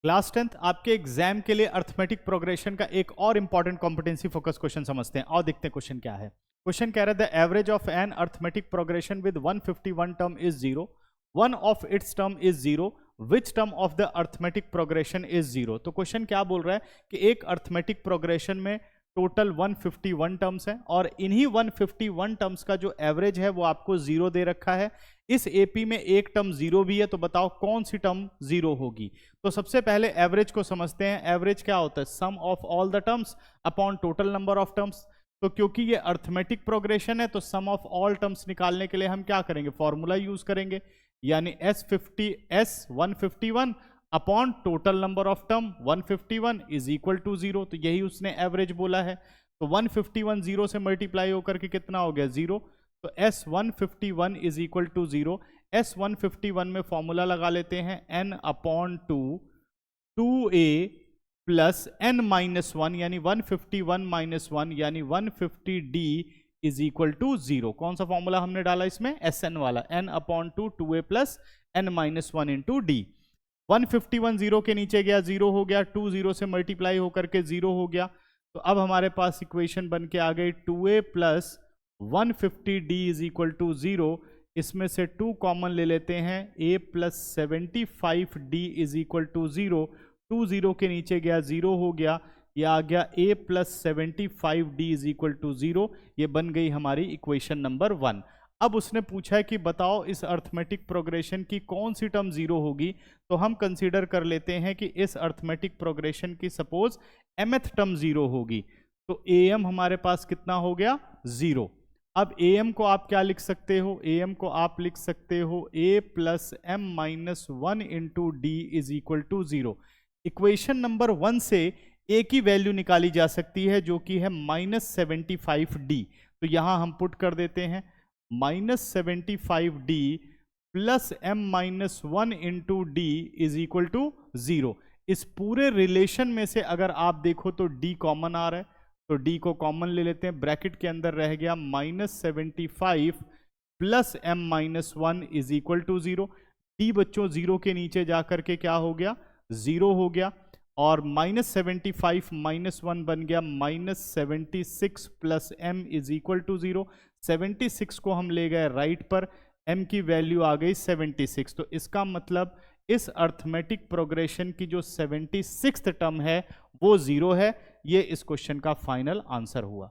Class 10th आपके exam के लिए अर्थमेटिक प्रोग्रेशन का एक और इंपॉर्टेंट कॉम्पिटेंसी फोकस क्वेश्चन समझते हैं और देखते हैं क्वेश्चन क्या है। क्वेश्चन कह रहा है the average of an arithmetic progression with 151 term is 0, one of its term is 0, which term of the arithmetic progression is 0। तो क्वेश्चन क्या बोल रहा है कि एक अर्थमेटिक प्रोग्रेशन में टोटल 151 टर्म्स हैं और इन्हीं 151 टर्म्स का जो एवरेज है वो आपको 0 दे रखा है। इस एपी में एक टर्म 0 भी है, तो बताओ कौन सी टर्म 0 होगी। तो सबसे पहले एवरेज को समझते हैं। एवरेज क्या होता है? Sum of all the terms upon total number of terms. तो क्योंकि ये अर्थमेटिक प्रोग्रेशन है तो सम ऑफ ऑल टर्म्स निकालने के लिए हम क्या करेंगे? फॉर्मूला यूज करेंगे, यानी S151 upon total number of term 151 is equal to 0। तो यही उसने एवरेज बोला है। तो 151 0 से मल्टीप्लाई होकर के कितना हो गया? 0। तो S151 is equal to 0। S151 में फॉर्मूला लगा लेते हैं n upon 2a plus n minus 1, यानी 151 माइनस 1 यानी 150d इज इक्वल टू 0। कौन सा फॉर्मूला हमने डाला इसमें? Sn वाला, n upon 2a plus n minus 1 into D. 151 0 के नीचे गया, 0 हो गया, 2 0 से मल्टीप्लाई होकर के 0 हो गया। तो अब हमारे पास इक्वेशन बन के आ गई 2a plus 150d is equal to 0। इसमें से 2 कॉमन ले लेते हैं, a plus 75d is equal to 0। 2 0 के नीचे गया, 0 हो गया, यह आ गया a plus 75d is equal to 0। ये बन गई हमारी इक्वेशन नंबर 1। अब उसने पूछा है कि बताओ इस अर्थमेटिक प्रोग्रेशन की कौन सी टर्म 0 होगी। तो हम कंसीडर कर लेते हैं कि इस अर्थमेटिक प्रोग्रेशन की सपोज mth टर्म 0 होगी। तो am हमारे पास कितना हो गया? 0। अब am को आप क्या लिख सकते हो? am को आप लिख सकते हो a plus m minus 1 into D is equal to 0। Equation number 1 से a की वैल्यू निकाली जा सकती है जो कि है -75d। तो यहां हम पुट कर देते हैं -75d plus m minus 1 into D is equal to 0। इस पूरे रिलेशन में से अगर आप देखो तो d कॉमन आ रहा है, तो d को कॉमन ले लेते हैं। ब्रैकेट के अंदर रह गया -75 plus m minus 1 is equal to 0। d बच्चों 0 के नीचे जाकर के क्या हो गया? 0 हो गया। और -75 माइनस 1 बन गया -76 plus m is equal to 0। 76 को हम ले गए राइट पर, m की वैल्यू आ गई 76। तो इसका मतलब इस अर्थमेटिक प्रोग्रेशन की जो 76th टर्म है वो 0 है। ये इस क्वेश्चन का फाइनल आंसर हुआ।